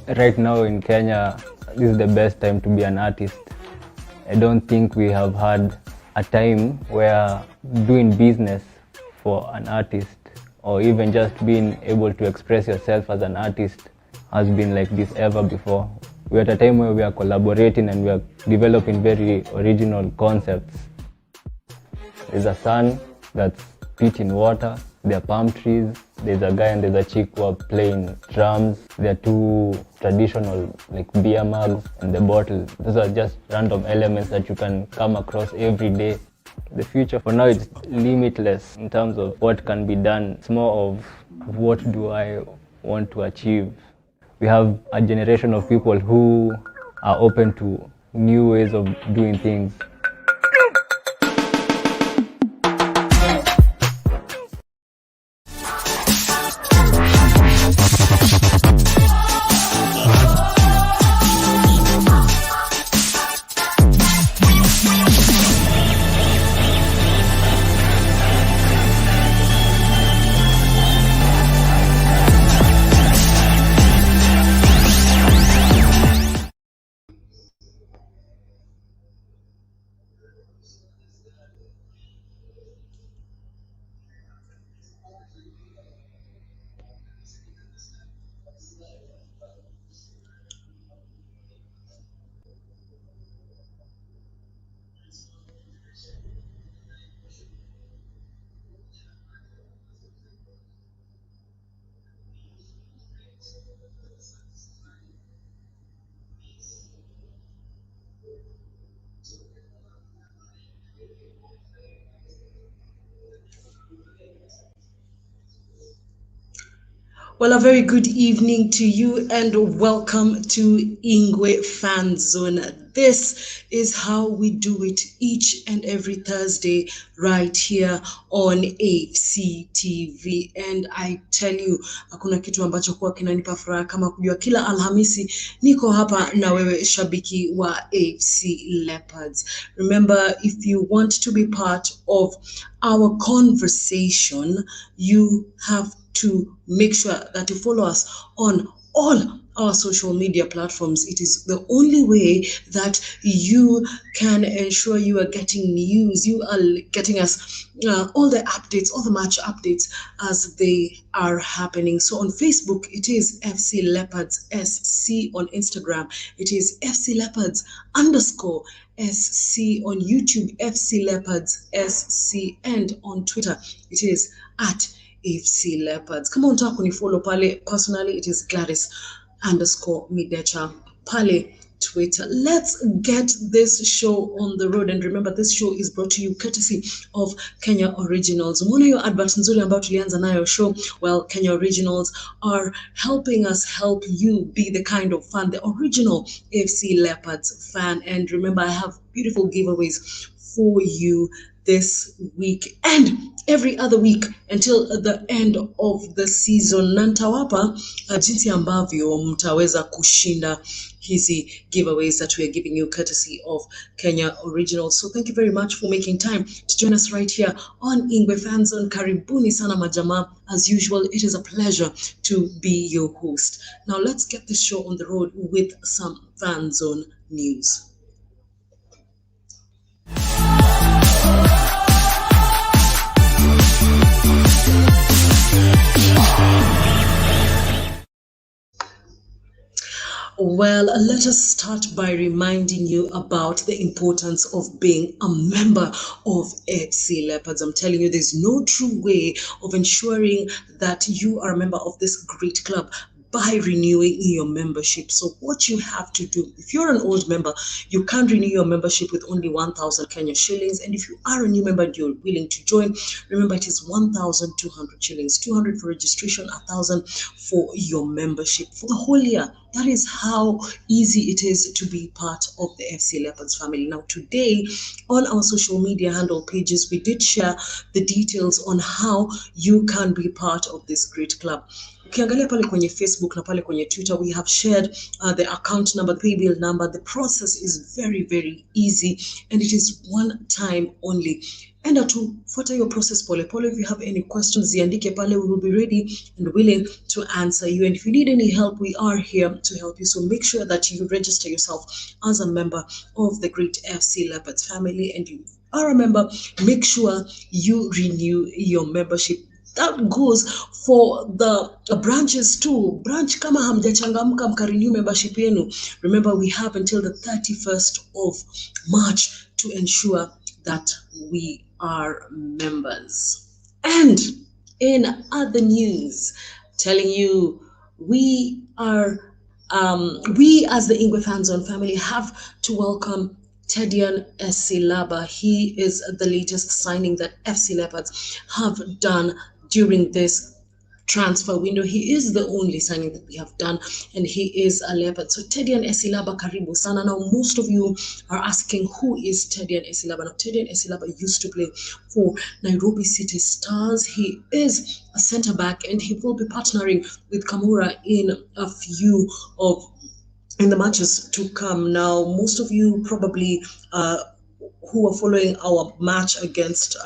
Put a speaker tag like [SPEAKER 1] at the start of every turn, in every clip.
[SPEAKER 1] Right now in Kenya, this is the best time to be an artist. I don't think we have had a time where doing business for an artist or even just being able to express yourself as an artist has been like this ever before. We're at a time where we are collaborating and we are developing very original concepts. There's a sun that's spitting water, there are palm trees, there's a guy and there's a chick who are playing drums, there are two traditional like beer mugs and the bottle. Those are just random elements that you can come across every day. The future for now is limitless in terms of what can be done. It's more of what do I want to achieve. We have a generation of people who are open to new ways of doing things.
[SPEAKER 2] Well, a very good evening to you and welcome to Ingwe Fanzone. This is how we do it each and every Thursday right here on AFC-TV. And I tell you, hakuna kitu ambacho kuwa kinanipa furaha kama kujua kila Alhamisi niko hapa na wewe shabiki wa AFC Leopards. Remember, if you want to be part of our conversation, you have to make sure that you follow us on all our social media platforms. It is the only way that you can ensure you are getting news, you are getting us all the updates, all the match updates as they are happening. So on Facebook, it is FC Leopards SC. On Instagram, it is FC Leopards _SC. On YouTube, FC Leopards SC. And on Twitter, it is at AFC Leopards. Come on, talk when you follow pale. Personally, it is Gladys _Midecha pale Twitter. Let's get this show on the road. And remember, this show is brought to you courtesy of Kenya Originals. Mbona hiyo advert nzuri ambayo tulianza nayo show? Well, Kenya Originals are helping us help you be the kind of fan, the original AFC Leopards fan. And remember, I have beautiful giveaways for you this week and every other week until the end of the season. Nantawapa jinsi ambavyo mtaweza kushinda hizi giveaways that we are giving you courtesy of Kenya Originals. So thank you very much for making time to join us right here on Ingwe Fanzone. Karibuni sana majama. As usual, it is a pleasure to be your host. Now let's get this show on the road with some Fanzone news. Well, let us start by reminding you about the importance of being a member of AFC Leopards. I'm telling you, there's no true way of ensuring that you are a member of this great club by renewing your membership. So what you have to do, if you're an old member, you can't renew your membership with only 1,000 Kenya shillings. And if you are a new member and you're willing to join, remember it is 1,200 shillings, 200 for registration, 1,000 for your membership for the whole year. That is how easy it is to be part of the FC Leopards family. Now, today on our social media handle pages, we did share the details on how you can be part of this great club. You ukiangalia pale kwenye Facebook na pale kwenye Twitter, we have shared the account number, pay bill number. The process is very, very easy and it is one time only. Enda tu fuata your process pole pole. If you have any questions, ziandike pale. We will be ready and willing to answer you. And if you need any help, we are here to help you. So make sure that you register yourself as a member of the Great FC Leopards family. And you are a member, make sure you renew your membership. That goes for the branches too. Branch kama hamjachangamka mkarenew membership yenu. Remember, we have until the 31st of March to ensure that we are members. And in other news, telling you, we as the Ingwe Fanzone family have to welcome Tedian Esilaba. He is the latest signing that FC Leopards have done during this transfer window. He is the only signing that we have done, and he is a Leopard. So Tedian Esilaba, karibu sana. Now, most of you are asking, who is Tedian Esilaba? Now, Tedian Esilaba used to play for Nairobi City Stars. He is a centre back, and he will be partnering with Kamura in a few of in the matches to come. Now, most of you probably who are following our match against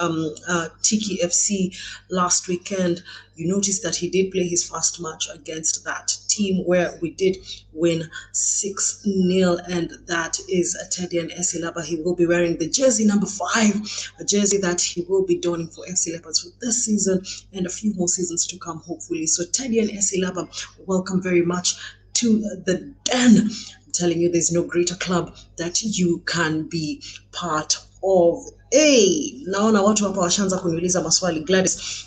[SPEAKER 2] Tiki FC last weekend, you noticed that he did play his first match against that team where we did win 6-0, and that is Tedian Esilaba. He will be wearing the jersey number 5, a jersey that he will be donning for FC Leopards for this season and a few more seasons to come, hopefully. So Tedian Esilaba, welcome very much to the den. I'm telling you, there's no greater club that you can be part of. Hey, naona watu hapa washaanza kuniuliza maswali. Gladys,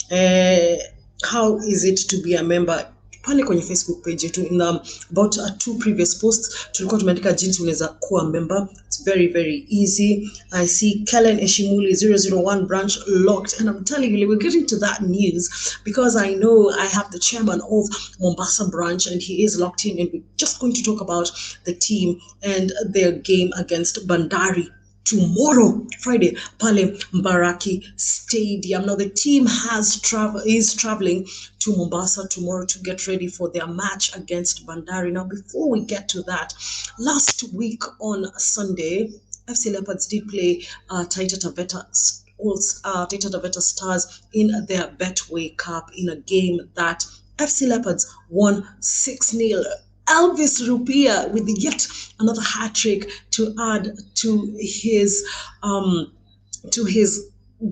[SPEAKER 2] how is it to be a member? Pale kwenye Facebook page yetu, in about 2 previous posts tulikuwa tumeandika jinsi unaweza kuwa member. It's very, very easy. I see Kellen Eshimuli 001 branch locked, and I'm telling you, we're getting to that news because I know I have the chairman of Mombasa branch and he is locked in, and we're just going to talk about the team and their game against Bandari tomorrow, Friday, pale Mbaraki Stadium. Now the team is traveling to Mombasa tomorrow to get ready for their match against Bandari. Now, before we get to that, last week on Sunday, FC Leopards did play Taita Taveta Stars in their Betway Cup in a game that FC Leopards won 6-0. Elvis Rupia with yet another hat trick to add to his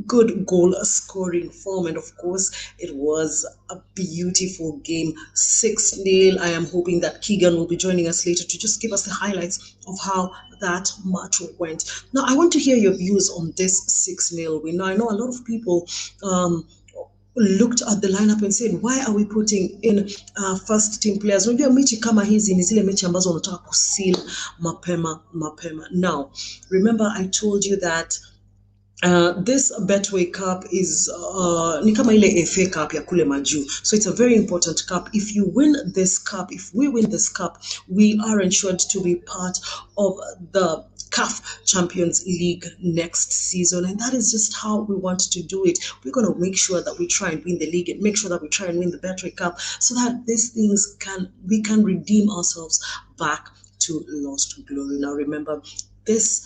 [SPEAKER 2] good goal scoring form, and of course it was a beautiful game, 6-0. I am hoping that Keegan will be joining us later to just give us the highlights of how that match went. Now I want to hear your views on this 6-0 win. Now I know a lot of people looked at the lineup and said, why are we putting in first team players? Unajua mechi kama hizi ni zile mechi ambazo unataka kusil mapema. Now remember, I told you that this Betway Cup is ni kama ile FA Cup ya kule majuu. So it's a very important cup. If you win this cup, if we win this cup, we are ensured to be part of the CAF Champions League next season, and that is just how we want to do it. We're going to make sure that we try and win the league and make sure that we try and win the Betway Cup so that these things we can redeem ourselves back to lost glory. Now remember, this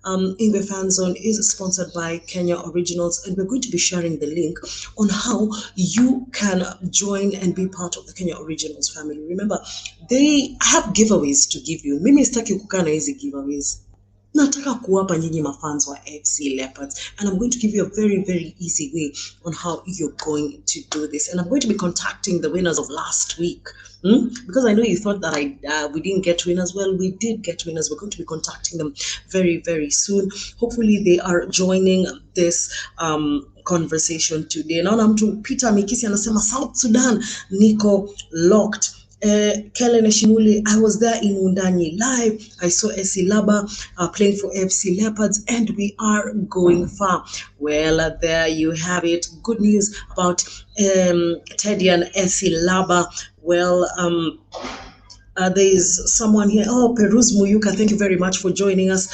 [SPEAKER 2] Ingwe Fanzone is sponsored by Kenya Originals, and we're going to be sharing the link on how you can join and be part of the Kenya Originals family. Remember, they have giveaways to give you. Mimi sitaki kukaa na hizi giveaways. Nataka kuwapa nyinyi mafans wa FC Leopards, and I'm going to give you a very, very easy way on how you're going to do this. And I'm going to be contacting the winners of last week. Because I know you thought that we didn't get winners. Well, we did get winners. We're going to be contacting them very, very soon. Hopefully they are joining this conversation today. Naona mtu Peter Mikisi anasema South Sudan niko locked. Kellen Eshimuli, I was there in Undani live. I saw Esilaba playing for FC Leopards, and we are going far. Well, there you have it. Good news about Tedian Esilaba. Well, there is someone here. Oh, Peruz Muyuka, thank you very much for joining us.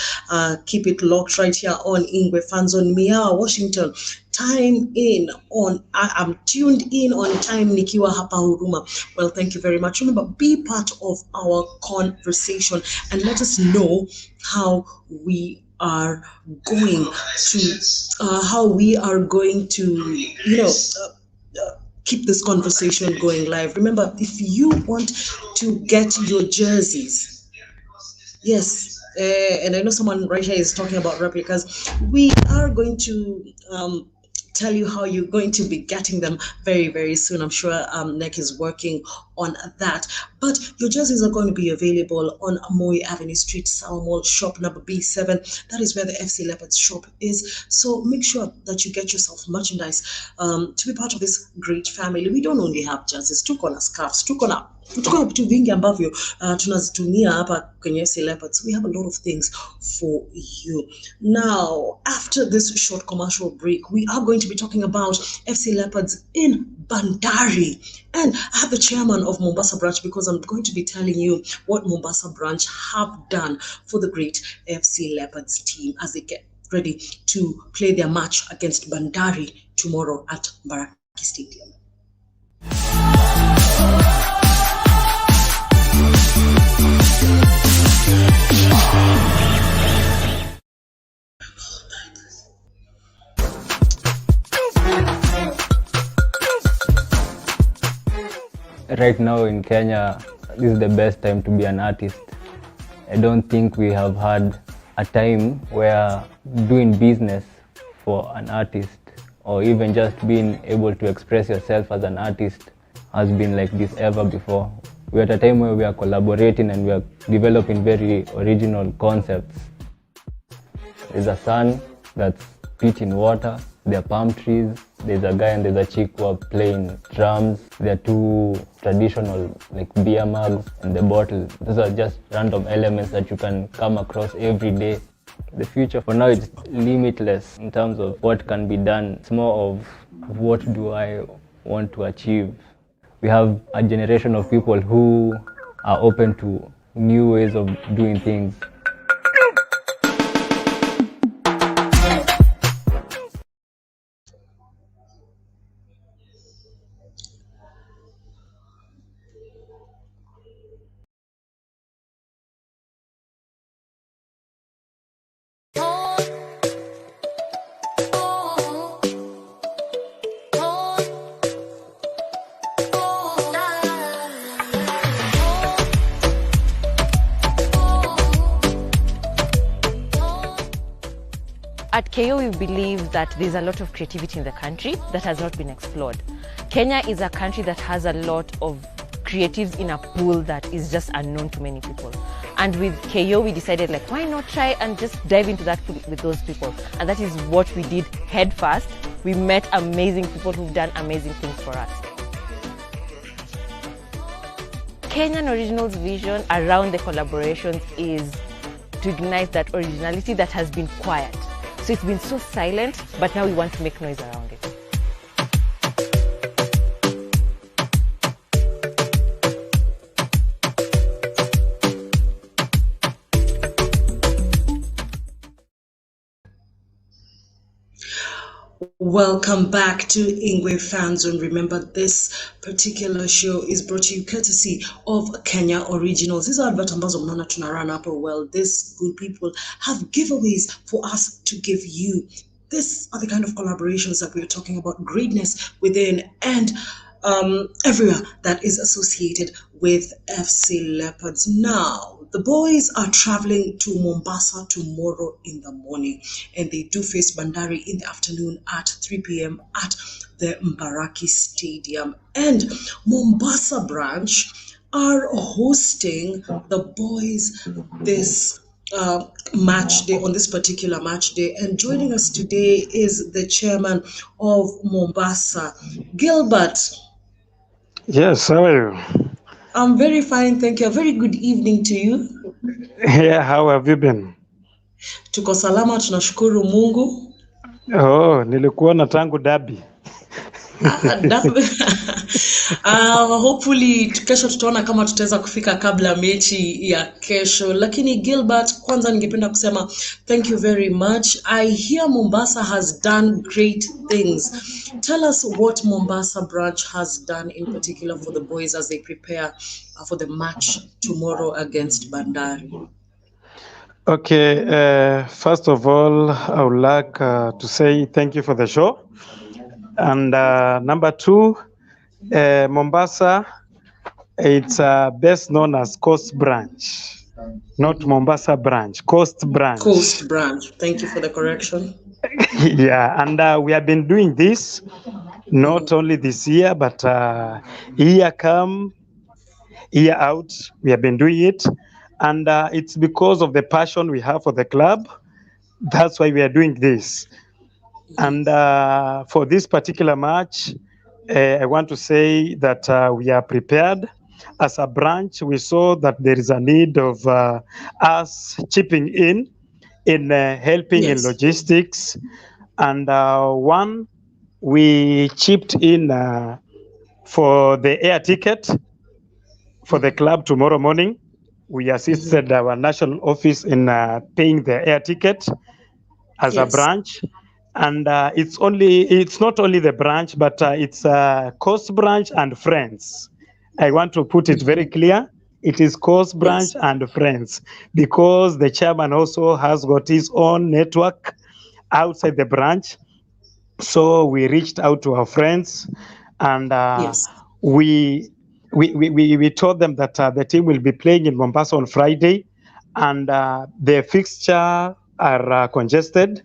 [SPEAKER 2] Keep it locked right here on Ingwe Fanzone. Mia, Washington. I'm tuned in on time nikiwa hapa Huruma. Well, thank you very much. Remember, be part of our conversation and let us know how we are going to keep this conversation going live. Remember, if you want to get your jerseys, yes, and I know someone right here is talking about replicas, we are going to tell you how you're going to be getting them very, very soon. I'm sure NEC is working on that. But your jerseys are going to be available on Moi Avenue Street, Salmol, shop number B7. That is where the FC Leopards shop is. So make sure that you get yourself merchandise to be part of this great family. We don't only have jerseys, tuko na scarves, tuko na vitu vingi ambavyo tunazitumia hapa kwenye FC Leopards. We have a lot of things for you. Now, after this short commercial break, we are going to be talking about FC Leopards in Bandari. And I have the chairman of Mombasa branch because I'm going to be telling you what Mombasa branch have done for the great FC Leopards team as they get ready to play their match against Bandari tomorrow at Bandari Stadium.
[SPEAKER 1] Right now in Kenya, this is the best time to be an artist. I don't think we have had a time where doing business for an artist or even just being able to express yourself as an artist has been like this ever before. We're at a time where we are collaborating and we are developing very original concepts. There's a sun that's pitch in water, there are palm trees, there's a guy and there's a chick who are playing drums, there are two traditional like beer mugs and the bottle. Those are just random elements that you can come across every day. The future for now is limitless in terms of what can be done. It's more of what do I want to achieve. We have a generation of people who are open to new ways of doing things.
[SPEAKER 3] At KO, we believe that there's a lot of creativity in the country that has not been explored. Kenya is a country that has a lot of creatives in a pool that is just unknown to many people. And with KO, we decided, like, why not try and just dive into that pool with those people? And that is what we did head first. We met amazing people who've done amazing things for us. Kenyan Originals' vision around the collaborations is to ignite that originality that has been quiet. So it's been so silent, but now we want to make noise around it.
[SPEAKER 2] Welcome back to Ingwe Fanzone. Remember, this particular show is brought to you courtesy of Kenya Originals. These are advert ambazo mnaona tunarun up. Well, these good people have giveaways for us to give you. These are the kind of collaborations that we're talking about, greatness within and everywhere that is associated with FC Leopards. Now, the boys are traveling to Mombasa tomorrow in the morning, and they do face Bandari in the afternoon at 3 p.m. at the Mbaraki Stadium. And Mombasa branch are hosting the boys this match day, on this particular match day. And joining us today is the chairman of Mombasa, Gilbert.
[SPEAKER 4] Yes, how are you?
[SPEAKER 2] I'm very fine, thank you. A very good evening to you.
[SPEAKER 4] Yeah, how have you been?
[SPEAKER 2] Tuko salama, tunashukuru Mungu.
[SPEAKER 4] Oh, nilikuona tangu dabi.
[SPEAKER 2] Hopefully kesho tutaona kama tutaweza kufika kabla mechi ya kesho, lakini Gilbert, kwanza ningependa kusema thank you very much. I hear Mombasa has done great things. Tell us what Mombasa branch has done in particular for the boys as they prepare for the match tomorrow against Bandari.
[SPEAKER 4] Okay, first of all, I would like to say thank you for the show. And number two, Mombasa, it's best known as Coast Branch, not Mombasa Branch, Coast Branch.
[SPEAKER 2] Coast branch. Thank you for the correction.
[SPEAKER 4] Yeah, and we have been doing this not only this year, but year come, year out, we have been doing it. And it's because of the passion we have for the club. That's why we are doing this. And for this particular match, I want to say that we are prepared. As a branch, we saw that there is a need of us chipping in helping in
[SPEAKER 2] Yes.
[SPEAKER 4] logistics. And one, we chipped in for the air ticket for the club tomorrow morning. We assisted our national office in paying the air ticket as a
[SPEAKER 2] Yes.
[SPEAKER 4] branch. And it's not only the branch, but it's Coast Branch and Friends. I want to put it very clear. It is Coast Branch
[SPEAKER 2] Yes.
[SPEAKER 4] and Friends, because the chairman also has got his own network outside the branch. So we reached out to our friends, and
[SPEAKER 2] Yes.
[SPEAKER 4] we told them that the team will be playing in Mombasa on Friday, and the fixture are congested.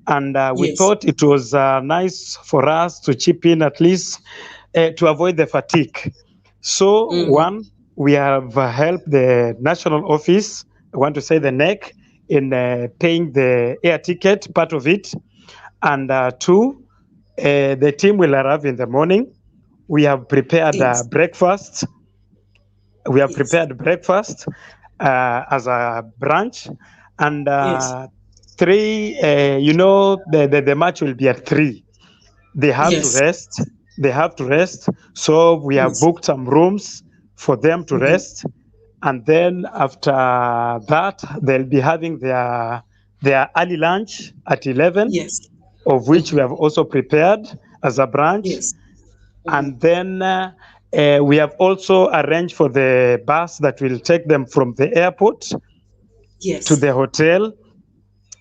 [SPEAKER 4] And we
[SPEAKER 2] Yes.
[SPEAKER 4] thought it was nice for us to chip in at least to avoid the fatigue. So, one, we have helped the national office, I want to say the NEC, in paying the air ticket, part of it. And two, the team will arrive in the morning. We have prepared
[SPEAKER 2] Yes.
[SPEAKER 4] breakfast. We have
[SPEAKER 2] Yes.
[SPEAKER 4] prepared breakfast as a branch. And
[SPEAKER 2] Yes.
[SPEAKER 4] three, the match will be at 3. They have to
[SPEAKER 2] Yes.
[SPEAKER 4] rest. They have to rest. So we have
[SPEAKER 2] Yes.
[SPEAKER 4] booked some rooms for them to rest. And then after that, they'll be having their early lunch at 11,
[SPEAKER 2] Yes.
[SPEAKER 4] of which we have also prepared as a branch.
[SPEAKER 2] Yes.
[SPEAKER 4] And then we have also arranged for the bus that will take them from the airport
[SPEAKER 2] Yes.
[SPEAKER 4] to the hotel,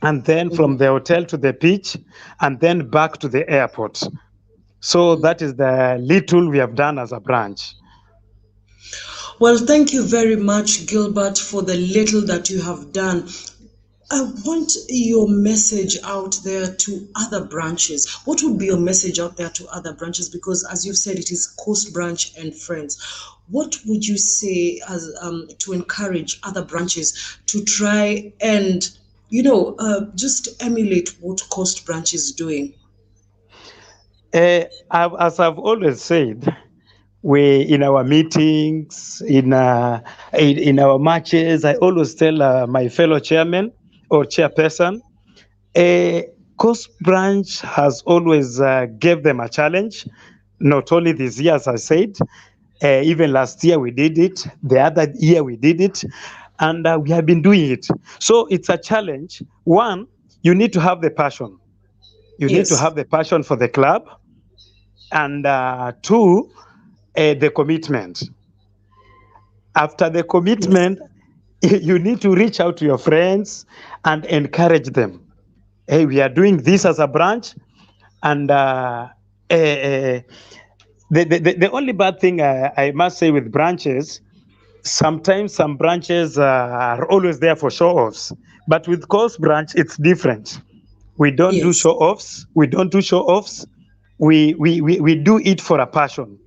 [SPEAKER 4] and then from the hotel to the beach, and then back to the airport. So that is the little we have done as a branch.
[SPEAKER 2] Well, thank you very much, Gilbert, for the little that you have done. I want your message out there to other branches. What would be your message out there to other branches? Because as you've said, it is Coast Branch and Friends. What would you say as to encourage other branches to try and, just emulate what Coast Branch is doing?
[SPEAKER 4] As I've always said, we in our meetings, in our matches, I always tell my fellow chairman or chairperson, Coast Branch has always gave them a challenge. Not only this year, as I said, even last year we did it. The other year we did it, and we have been doing it. So it's a challenge. One, you need to have the passion. You need to
[SPEAKER 2] Yes.
[SPEAKER 4] have the passion for the club, and two, the commitment. After the commitment, you need to reach out to your friends and encourage them. Hey, we are doing this as a branch, and the only bad thing I must say with branches, sometimes some branches are always there for show-offs, but with Coast Branch, it's different. We don't do
[SPEAKER 2] Yes.
[SPEAKER 4] show-offs. We don't do show-offs. We do it for a passion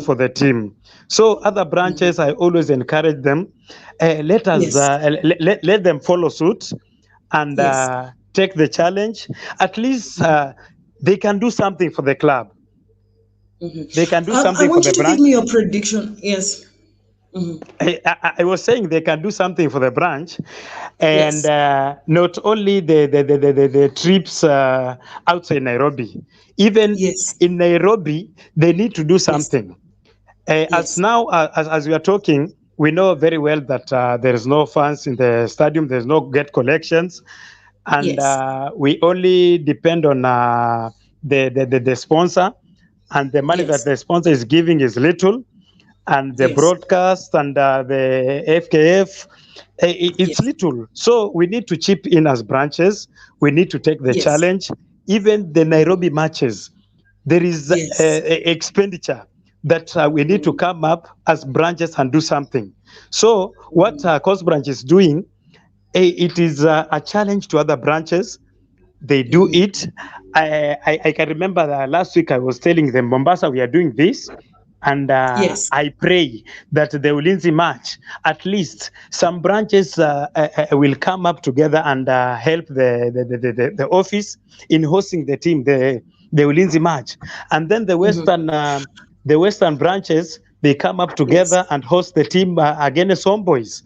[SPEAKER 4] for the team. So other branches, I always encourage them. Let us
[SPEAKER 2] Yes.
[SPEAKER 4] let them follow suit and
[SPEAKER 2] Yes.
[SPEAKER 4] take the challenge. At least they can do something for the club. They can do
[SPEAKER 2] I
[SPEAKER 4] something for
[SPEAKER 2] want you
[SPEAKER 4] the
[SPEAKER 2] to give
[SPEAKER 4] branch.
[SPEAKER 2] me your prediction. Yes.
[SPEAKER 4] I was saying they can do something for the branch, and
[SPEAKER 2] Yes.
[SPEAKER 4] not only the trips outside Nairobi, even
[SPEAKER 2] Yes.
[SPEAKER 4] in Nairobi, they need to do
[SPEAKER 2] Yes.
[SPEAKER 4] something. As
[SPEAKER 2] Yes.
[SPEAKER 4] now, as we are talking, we know very well that there is no funds in the stadium, there's no get collections, and
[SPEAKER 2] Yes.
[SPEAKER 4] we only depend on the sponsor, and the money that
[SPEAKER 2] Yes.
[SPEAKER 4] the sponsor is giving is little, and the
[SPEAKER 2] Yes.
[SPEAKER 4] broadcast and the FKF, it's
[SPEAKER 2] Yes.
[SPEAKER 4] little. So we need to chip in as branches. We need to take the
[SPEAKER 2] Yes.
[SPEAKER 4] challenge. Even the Nairobi matches, there is
[SPEAKER 2] Yes.
[SPEAKER 4] expenditure that we need to come up as branches and do something. So what Coast Branch is doing, it is a challenge to other branches. They do it. I can remember that last week I was telling them, Mombasa, we are doing this. And
[SPEAKER 2] Yes.
[SPEAKER 4] I pray that the Ulinzi match, at least some branches will come up together and help the office in hosting the team, the Ulinzi match. And then the Western branches, they come up
[SPEAKER 2] Yes.
[SPEAKER 4] together and host the team against Homeboys.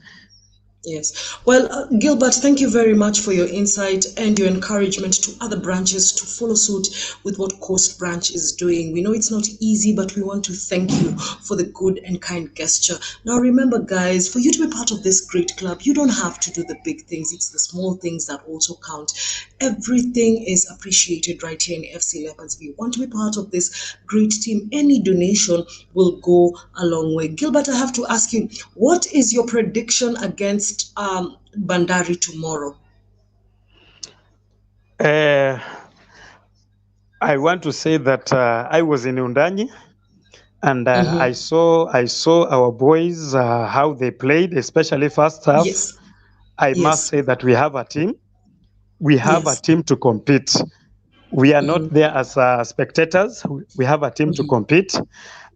[SPEAKER 2] Yes. Well, Gilbert, thank you very much for your insight and your encouragement to other branches to follow suit with what Coast Branch is doing. We know it's not easy, but we want to thank you for the good and kind gesture. Now, remember, guys, for you to be part of this great club, you don't have to do the big things. It's the small things that also count. Everything is appreciated right here in FC Leopards. If you want to be part of this great team, any donation will go a long way. Gilbert, I have to ask you, what is your prediction against Bandari tomorrow?
[SPEAKER 4] Uh, I want to say that I was in Undanyi, and I saw our boys how they played, especially first half.
[SPEAKER 2] Yes.
[SPEAKER 4] I must
[SPEAKER 2] Yes.
[SPEAKER 4] say that we have a team. We have a
[SPEAKER 2] Yes.
[SPEAKER 4] team to compete. We are not there as spectators. We have a team to compete.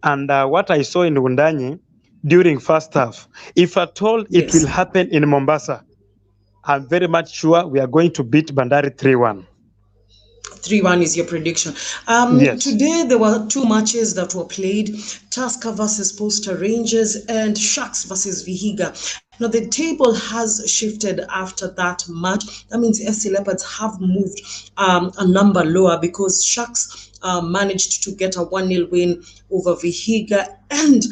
[SPEAKER 4] And what I saw in Undanyi during first half, if at all it will
[SPEAKER 2] Yes.
[SPEAKER 4] happen in Mombasa, I'm very much sure we are going to beat Bandari 3-1.
[SPEAKER 2] 3-1 is your prediction.
[SPEAKER 4] Yes.
[SPEAKER 2] Today there were two matches that were played: Tusker versus Posta Rangers and Sharks versus Vihiga. Now the table has shifted after that match. That means FC Leopards have moved a number lower because Sharks managed to get a 1-0 win over Vihiga, and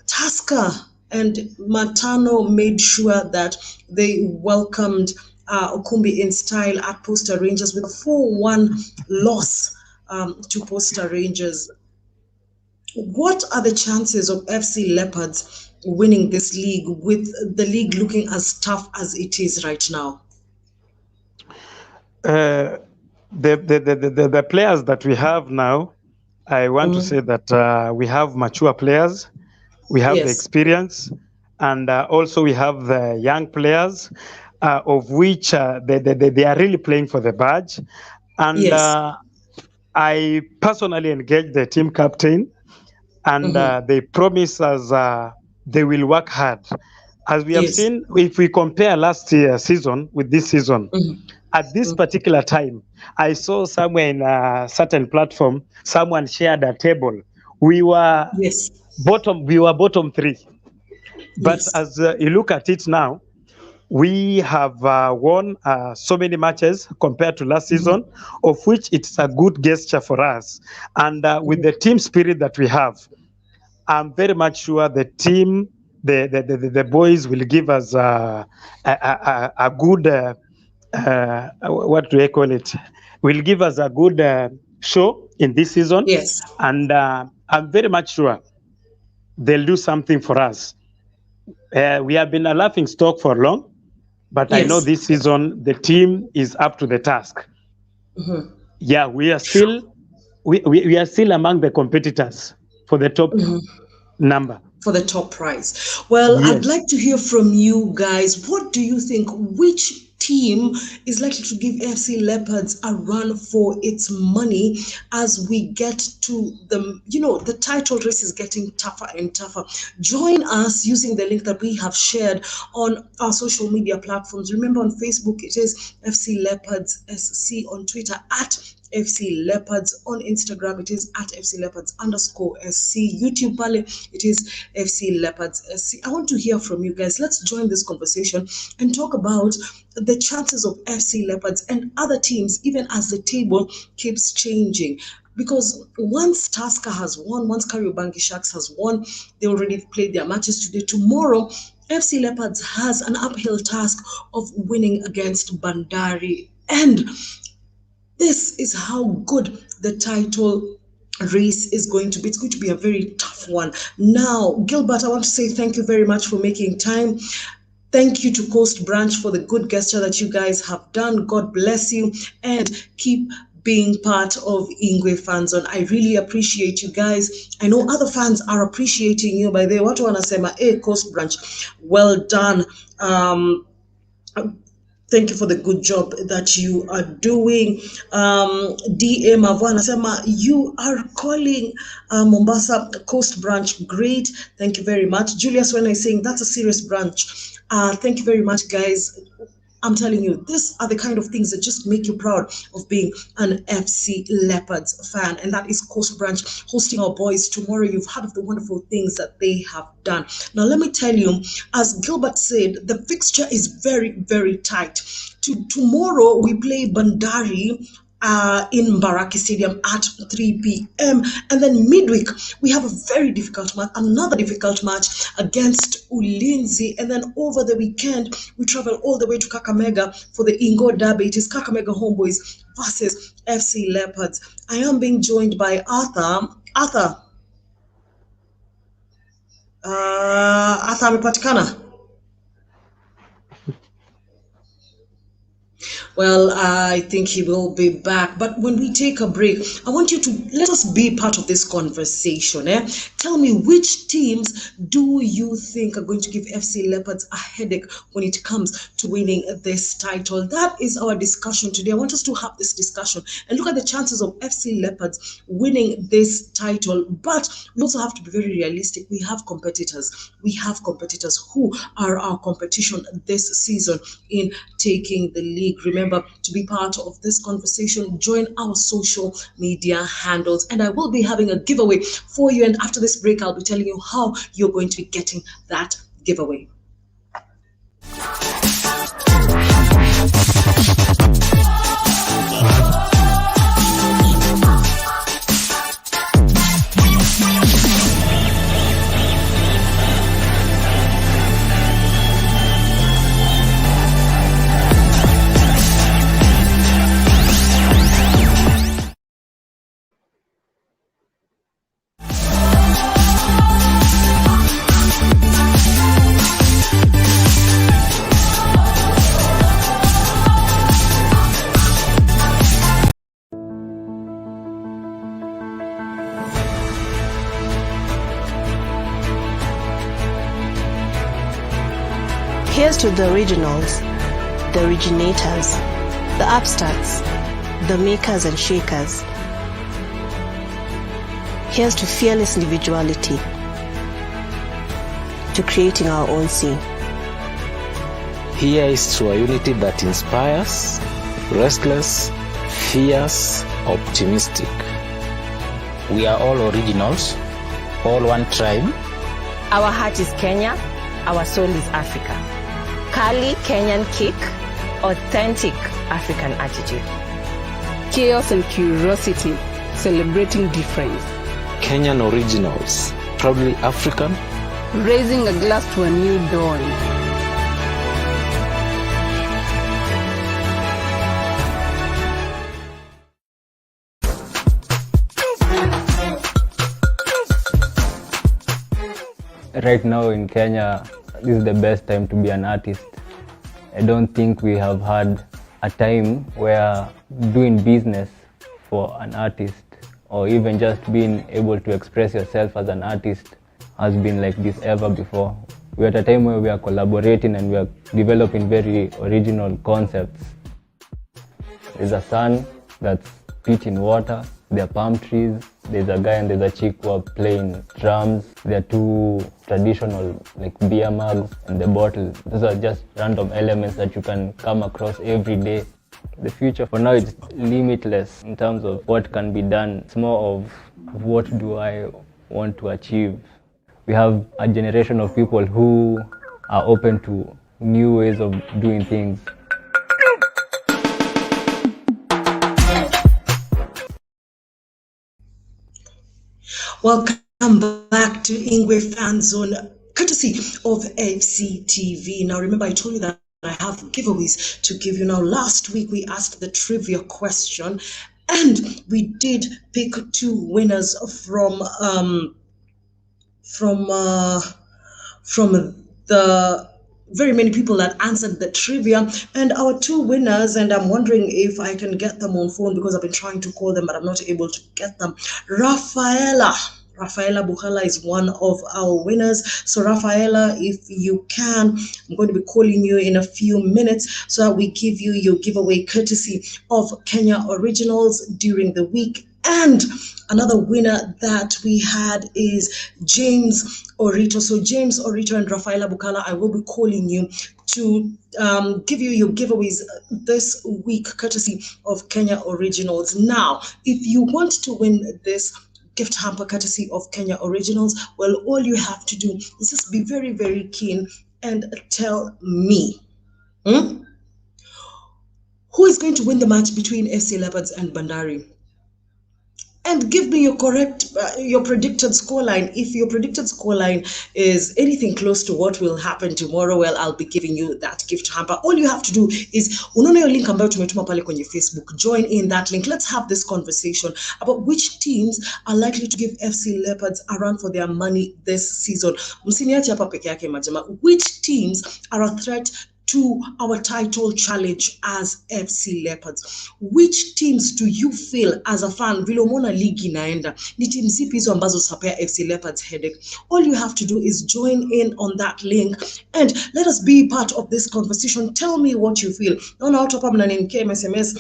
[SPEAKER 2] Tusker and Matano made sure that they welcomed Okumbi in style at Posta Rangers with a 4-1 loss to Posta Rangers. What are the chances of FC Leopards winning this league, with the league looking as tough as it is right now?
[SPEAKER 4] Uh, the players that we have now, I want to say that we have mature players, we have the
[SPEAKER 2] Yes.
[SPEAKER 4] experience, and also we have the young players, of which they are really playing for the badge. And
[SPEAKER 2] Yes.
[SPEAKER 4] I personally engaged the team captain, and they promise us they will work hard. As we have
[SPEAKER 2] Yes.
[SPEAKER 4] seen, if we compare last year season with this season, at this particular time, I saw somewhere in a certain platform, someone shared a table. We were
[SPEAKER 2] Yes.
[SPEAKER 4] bottom three. But
[SPEAKER 2] Yes.
[SPEAKER 4] as you look at it now, we have won so many matches compared to last season, of which it's a good gesture for us. And with the team spirit that we have, I'm very much sure the team, the boys will give us a good, what do I call it? Will give us a good show in this season.
[SPEAKER 2] Yes.
[SPEAKER 4] And I'm very much sure they'll do something for us. We have been a laughing stock for long, but I know
[SPEAKER 2] Yes.
[SPEAKER 4] this season the team is up to the task. Yeah, we are still among the competitors for the top number.
[SPEAKER 2] For the top prize. Well, I'd
[SPEAKER 4] Yes.
[SPEAKER 2] like to hear from you guys. What do you think? Which team is likely to give FC Leopards a run for its money as we get to the title race is getting tougher and tougher? Join us using the link that we have shared on our social media platforms. Remember, on Facebook, it is FC Leopards SC, on Twitter at FC Leopards. On Instagram, it is at FC Leopards _SC. YouTube pale, it is FC Leopards SC. I want to hear from you guys. Let's join this conversation and talk about the chances of FC Leopards and other teams, even as the table keeps changing. Because once Tusker has won, once Kariobangi Sharks has won, they already played their matches today. Tomorrow, FC Leopards has an uphill task of winning against Bandari. And this is how good the title race is going to be. It's going to be a very tough one. Now, Gilbert, I want to say thank you very much for making time. Thank you to Coast Branch for the good gesture that you guys have done. God bless you and keep being part of Ingwe Fanzone. I really appreciate you guys. I know other fans are appreciating you. By the way, watu wanasema, hey, Coast Branch, well done. Thank you for the good job that you are doing. D.A. Mavana Sema, you are calling Mombasa Coast Branch great. Thank you very much. Julius, when I saying that's a serious branch. Thank you very much, guys. I'm telling you, these are the kind of things that just make you proud of being an FC Leopards fan. And that is Coast Branch hosting our boys tomorrow. You've heard of the wonderful things that they have done. Now, let me tell you, as Gilbert said, the fixture is very, very tight. Tomorrow, we play Bandari in Baraki Stadium at 3 p.m. And then midweek, we have a very difficult match, another difficult match against Ulinzi. And then over the weekend, we travel all the way to Kakamega for the Ingwe derby. It is Kakamega Homeboys versus FC Leopards. I am being joined by Arthur. Arthur amepatikana? Well, I think he will be back. But when we take a break, I want you to let us be part of this conversation. Tell me, which teams do you think are going to give FC Leopards a headache when it comes to winning this title? That is our discussion today. I want us to have this discussion and look at the chances of FC Leopards winning this title. But we also have to be very realistic. We have competitors. We have competitors who are our competition this season in taking the league. Remember, to be part of this conversation, join our social media handles, and I will be having a giveaway for you. And after this break, I'll be telling you how you're going to be getting that giveaway.
[SPEAKER 5] Here's to the originals, the originators, the upstarts, the makers and shakers. Here's to fearless individuality, to creating our own scene.
[SPEAKER 6] Here is to a unity that inspires, restless, fierce, optimistic. We are all originals, all one tribe.
[SPEAKER 3] Our heart is Kenya, our soul is Africa. Kali Kenyan kick, authentic African attitude.
[SPEAKER 7] Chaos and curiosity, celebrating difference.
[SPEAKER 6] Kenyan originals, proudly African.
[SPEAKER 7] Raising a glass to a new dawn.
[SPEAKER 1] Right now in Kenya, this is the best time to be an artist. I don't think we have had a time where doing business for an artist or even just being able to express yourself as an artist has been like this ever before. We're at a time where we are collaborating and we are developing very original concepts. There's a sun that's spitting water, there are palm trees, there's a guy and there's a chick who are playing drums. There are two traditional like beer mugs and the bottle. Those are just random elements that you can come across every day. The future for now is limitless in terms of what can be done. It's more of what do I want to achieve. We have a generation of people who are open to new ways of doing things.
[SPEAKER 2] Welcome back to Ingwe Fanzone, courtesy of FCTV. Now remember, I told you that I have giveaways to give you. Now last week we asked the trivia question and we did pick 2 winners from the very many people that answered the trivia, and our 2 winners, and I'm wondering if I can get them on phone because I've been trying to call them but I'm not able to get them. Rafaela Buhala is one of our winners. So Rafaela, if you can, I'm going to be calling you in a few minutes so that we give you your giveaway courtesy of Kenya Originals during the week. And another winner that we had is James Orito. So James Orito and Rafaela Bukala, I will be calling you to give you your giveaways this week courtesy of Kenya Originals. Now, if you want to win this gift hamper courtesy of Kenya Originals, well, all you have to do is just be very, very keen and tell me who is going to win the match between FC Leopards and Bandari. And give me your your predicted scoreline. If your predicted scoreline is anything close to what will happen tomorrow, well, I'll be giving you that gift hamper. All you have to do is, unaona hiyo link ambayo tumetuma pale kwenye Facebook, join in that link. Let's have this conversation about which teams are likely to give FC Leopards a run for their money this season. Msiniache hapa peke yake majama. Which teams are a threat to our title challenge as FC Leopards? Which teams do you feel as a fan vile umeona ligi inaenda ni team zipi hizo ambazo zitapea FC Leopards headache? All you have to do is join in on that link and let us be part of this conversation. Tell me what you feel. Naona watu hapa mnaniandikia SMS.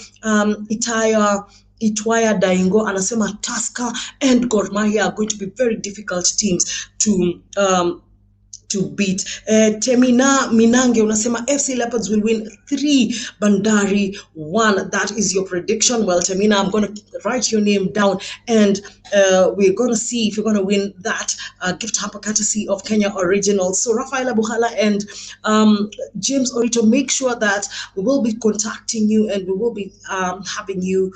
[SPEAKER 2] Itwaya Daingo anasema Tusker and Gor Mahia are going to be very difficult teams to beat. Temina Minange unasema FC Leopards will win 3, Bandari 1. That is your prediction. Well, Temina, I'm going to write your name down and we're going to see if you're going to win that gift hamper courtesy of Kenya Originals. So Rafaela Buhala and James Orito, make sure that we will be contacting you and we will be having you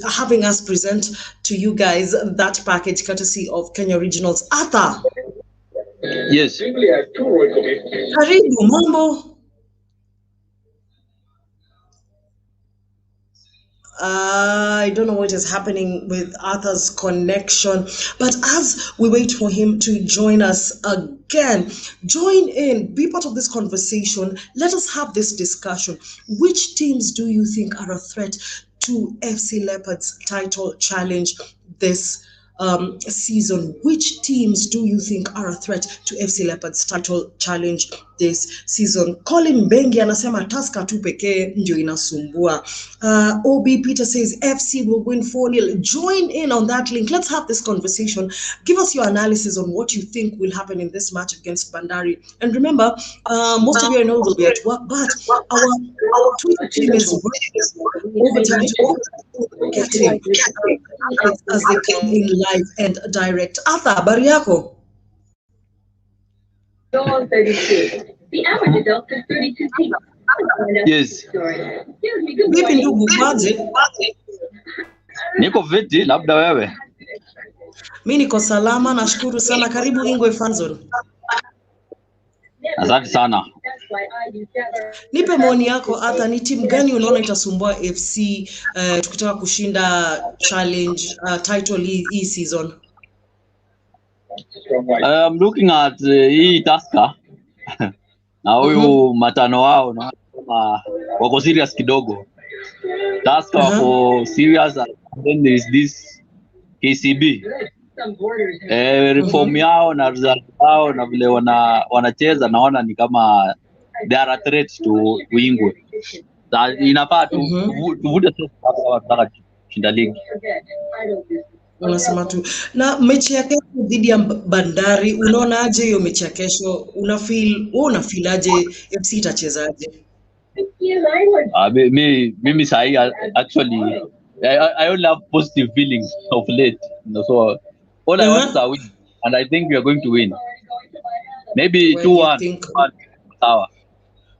[SPEAKER 2] having us present to you guys that package courtesy of Kenya Originals. Arthur.
[SPEAKER 8] Yes.
[SPEAKER 2] Karibu, mambo. I don't know what is happening with Arthur's connection, but as we wait for him to join us again, join in, be part of this conversation. Let us have this discussion. Which teams do you think are a threat to FC Leopards title challenge this season? Which teams do you think are a threat to FC Leopards title challenge this season? Colin Bengi anasema Tusker tu pekee ndio inasumbua. OB Peter says FC will win 4-0. Join in on that link. Let's have this conversation. Give us your analysis on what you think will happen in this match against Bandari. And remember, most of you I know will be at work, but our Twitter team is overtime getting as they come in live and direct. Arthur, habari yako?
[SPEAKER 8] The average adult is 32 teeth. Yes.
[SPEAKER 2] Vipi ndugu, kwaje?
[SPEAKER 8] Niko fiti, labda wewe?
[SPEAKER 2] Mimi niko salama, nashukuru sana. Karibu Ingwe Fanzone.
[SPEAKER 8] Asante sana.
[SPEAKER 2] Nipe maoni yako Arthur, ni timu gani unaona itasumbua FC tukitaka kushinda challenge title hii season?
[SPEAKER 8] I'm looking at hii Tusker. Na huyu matano wao na wako serious kidogo. Tusker wako serious, and then there is this KCB. Reform yao na result yao na vile wanacheza naona ni kama they are a threat to Ingwe. Inafaa tuvute sasa kushinda ligi.
[SPEAKER 2] Unasema tu. Na mechi ya kesho dhidi ya Bandari, unaona aje hiyo mechi ya kesho? Una feel aje FC itachezaje?
[SPEAKER 8] Mimi sahi actually I only have positive feelings of late. So all I want is a win, and I think we are going to win. Maybe
[SPEAKER 2] Well, you
[SPEAKER 8] 2-1.
[SPEAKER 2] think
[SPEAKER 8] Sawa.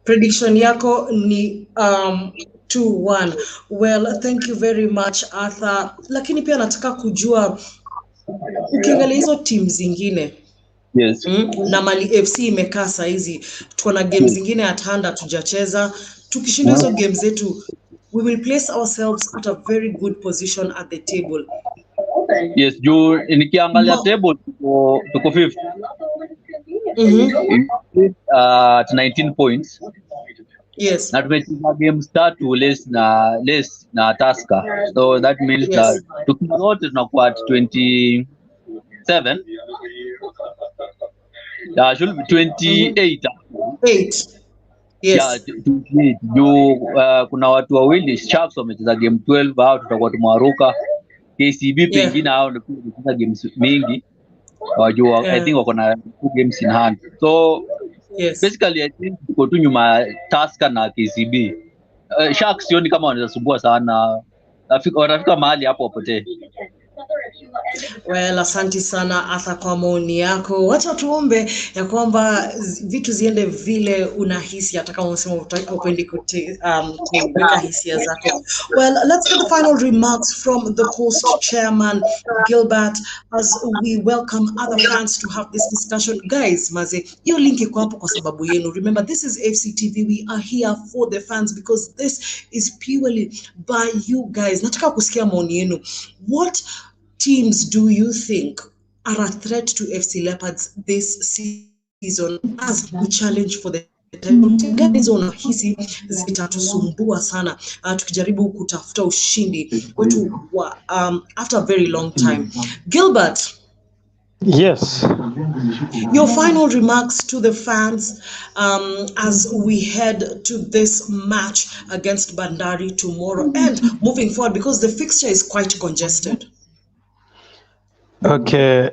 [SPEAKER 2] prediction yako ni 2-1. Well, thank you very much Arthur. Lakini pia nataka kujua ukiangalia hizo team zingine
[SPEAKER 8] Yes.
[SPEAKER 2] na Mali FC imekaa saa hizi, tuko na games zingine at hand hatujacheza. Tukishinda hizo games zetu, we will place ourselves at a very good position at the table.
[SPEAKER 8] Yes, juu nikiangalia table tuko 5th. At 19 points.
[SPEAKER 2] Yes.
[SPEAKER 8] Na tumecheza games 3 less na Tusker. So that means that tukiwa wote tunakuwa at 27. Yeah, should be 28.
[SPEAKER 2] 8. Yes.
[SPEAKER 8] Yeah, 28. Juu kuna watu wawili Sharks wamecheza game 12, hao tutakuwa tumewaruka. KCB pengine hao ndio wanacheza games mingi. Wajua I think wako na 2 games in hand. So basically I think tuko tu nyuma Tusker na KCB. Sharks sioni kama wanaweza sumbua sana. Watafika mahali hapo wapotee.
[SPEAKER 2] Well, asante sana Arthur kwa maoni yako. Wacha tuombe ya kwamba vitu ziende vile unahisi, hata kama unasema upendi kuweka hisia zako. Well, let's get the final remarks from the host chairman Gilbert as we welcome other fans to have this discussion. Guys, maze, hiyo link iko hapo kwa sababu yenu. Remember, this is FCTV. We are here for the fans because this is purely by you guys. Nataka kusikia maoni yenu. What teams do you think are a threat to FC Leopards this season as we challenge for the title? Guys, unahisi zitatusumbua sana tukijaribu kutafuta ushindi wetu after a very long time. Gilbert.
[SPEAKER 4] Yes.
[SPEAKER 2] Your final remarks to the fans as we head to this match against Bandari tomorrow and moving forward because the fixture is quite congested.
[SPEAKER 4] Okay,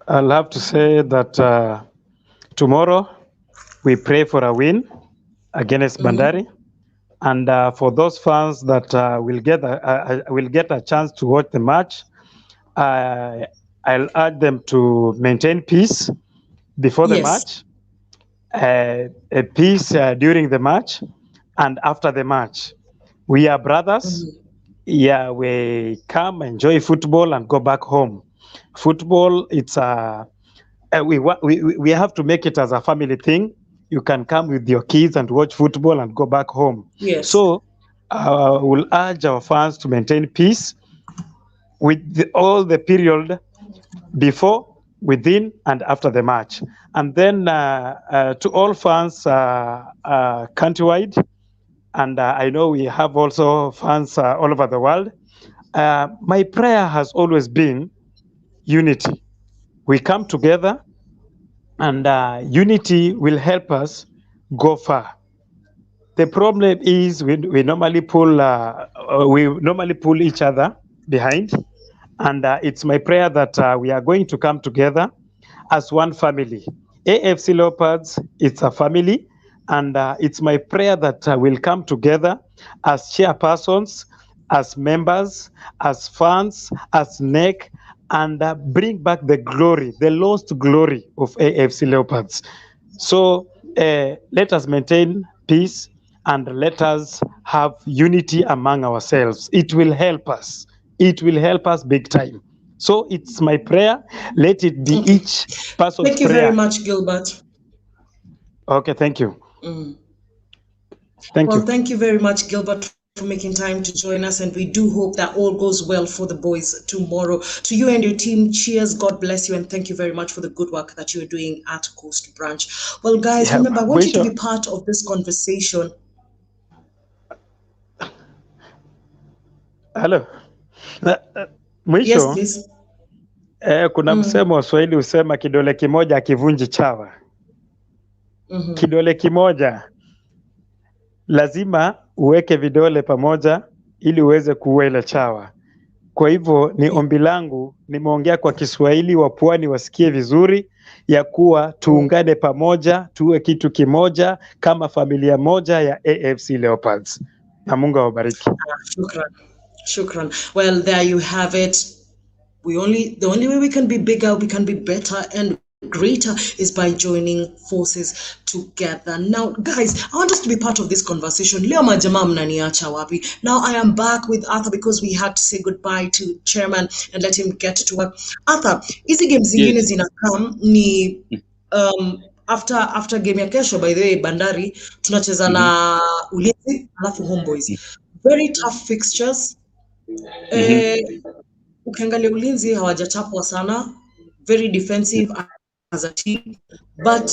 [SPEAKER 4] I'll have to say that tomorrow we pray for a win against Bandari, and for those fans that will get a chance to watch the match, I'll urge them to maintain peace before the match, peace during the match, and after the match. We are brothers. Yeah, we come, enjoy football, and go back home. Football, it's we have to make it as a family thing. You can come with your kids and watch football and go back home.
[SPEAKER 2] Yes.
[SPEAKER 4] So we'll urge our fans to maintain peace with all the period before, within, and after the match. And then to all fans countrywide, and I know we have also fans all over the world. My prayer has always been unity. We come together, and unity will help us go far. The problem is we normally pull each other behind, and it's my prayer that we are going to come together as one family. AFC Leopards, it's a family. And it's my prayer that we'll come together as chairpersons, as members, as fans, as NEC, and bring back the glory, the lost glory of AFC Leopards. So let us maintain peace and let us have unity among ourselves. It will help us. It will help us big time. So it's my prayer. Let it be each person's prayer.
[SPEAKER 2] Thank you very much, Gilbert.
[SPEAKER 4] Okay, thank you. Thank you.
[SPEAKER 2] Thank you very much, Gilbert, for making time to join us, and we do hope that all goes well for the boys tomorrow. To you and your team, cheers, God bless you, and thank you very much for the good work that you're doing at Coast Branch. Well, guys, remember, I want you to be part of this conversation.
[SPEAKER 4] Hello. Mwisho,
[SPEAKER 2] yes, please.
[SPEAKER 4] Kuna msemo wa Swahili usema kidole kimoja hakivunji chawa. Kidole kimoja lazima uweke vidole pamoja ili uweze kuua ile chawa. Kwa hivyo ni ombi langu, nimeongea kwa Kiswahili, wa pwani wasikie vizuri, ya kuwa tuungane pamoja, tuwe kitu kimoja kama familia moja ya AFC Leopards. Na Mungu awabariki.
[SPEAKER 2] Shukran. Well, there you have it. The only way we can be bigger, we can be better and greater is by joining forces together. Now, guys, I want us to be part of this conversation. Leo majamaa mnaniacha wapi? Now I am back with Arthur because we had to say goodbye to chairman and let him get to work. Arthur, hizi games zingine zinakam ni after game ya kesho, by the way, Bandari tunacheza na Ulinzi alafu Homeboys. Very tough fixtures. Ukiangalia Ulinzi hawajachapwa sana, very defensive as a team, but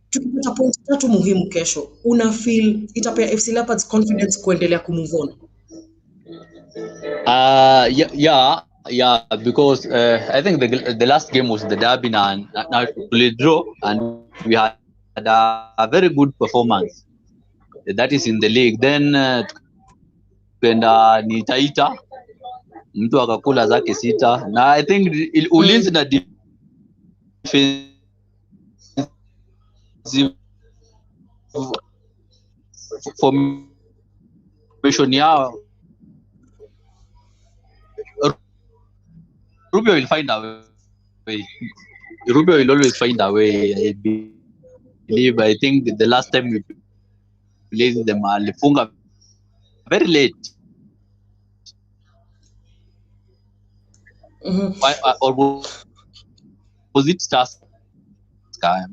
[SPEAKER 2] tukipata points 3 muhimu kesho, una feel itapea FC Leopards confidence kuendelea kumove on?
[SPEAKER 8] Yeah, because I think the last game was the derby and we draw, and we had a very good performance. That is in the league. Then kwenda ni Taita, mtu akakula zake 6, na I think Ulinzi na defensive formation yao, Rubio will find a way. Rubio will always find a way. I believe. I think the last time we played them, alifunga very late. Or was it Stars? I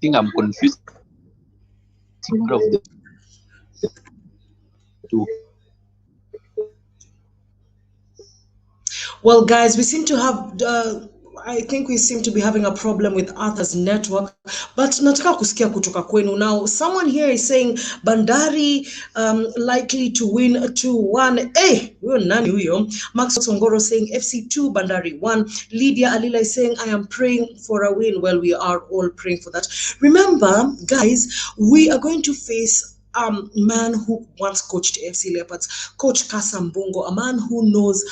[SPEAKER 8] think I'm confused. Of the two.
[SPEAKER 2] Well, guys, we seem to have, I think we seem to be having a problem with Arthur's network, but nataka kusikia kutoka kwenu. Now, someone here is saying Bandari likely to win 2-1. Hey, huyo nani huyo? Max Songoro saying FC2, Bandari 1. Lydia Alila is saying, I am praying for a win. Well, we are all praying for that. Remember, guys, we are going to face man who once coached FC Leopards, Coach Kasambungo, a man who knows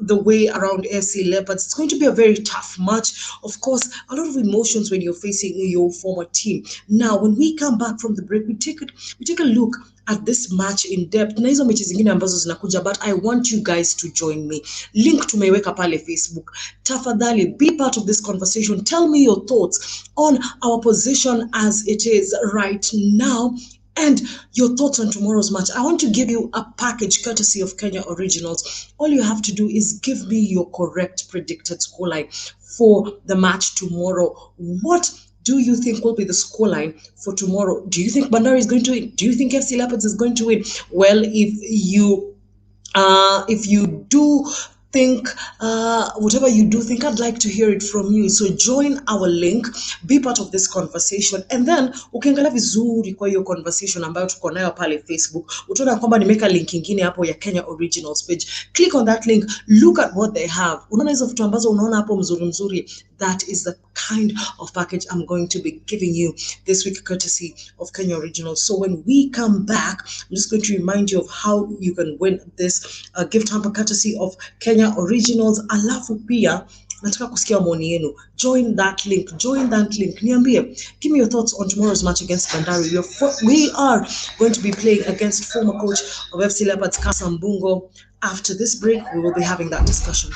[SPEAKER 2] the way around FC Leopards. It's going to be a very tough match. Of course, a lot of emotions when you're facing your former team. Now, when we come back from the break, we take a look at this match in depth. Na hizo mechi zingine ambazo zinakuja, but I want you guys to join me. Link tumeiweka pale Facebook. Tafadhali, be part of this conversation. Tell me your thoughts on our position as it is right now, and your thoughts on tomorrow's match. I want to give you a package courtesy of Kenya Originals. All you have to do is give me your correct predicted scoreline for the match tomorrow. What do you think will be the scoreline for tomorrow? Do you think Bandari is going to win? Do you think FC Leopards is going to win? Well, if you do think whatever you do think, I'd like to hear it from you. So join our link, be part of this conversation, and then ukiangalia vizuri kwa hiyo conversation ambayo tuko nayo pale Facebook, utaona kwamba nimeka link ingine hapo ya Kenya Originals page. Click on that link, look at what they have. Unaona hizo vitu ambazo unaona hapo mzuri. That is the kind of package I'm going to be giving you this week, courtesy of Kenya Originals. So when we come back, I'm just going to remind you of how you can win this gift hamper courtesy of Kenya Originals. Alafu pia nataka kusikia maoni yenu. Join that link. Niambie, give me your thoughts on tomorrow's match against Bandari. We are going to be playing against former coach of FC Leopards, Kasambungo. After this break, we will be having that discussion.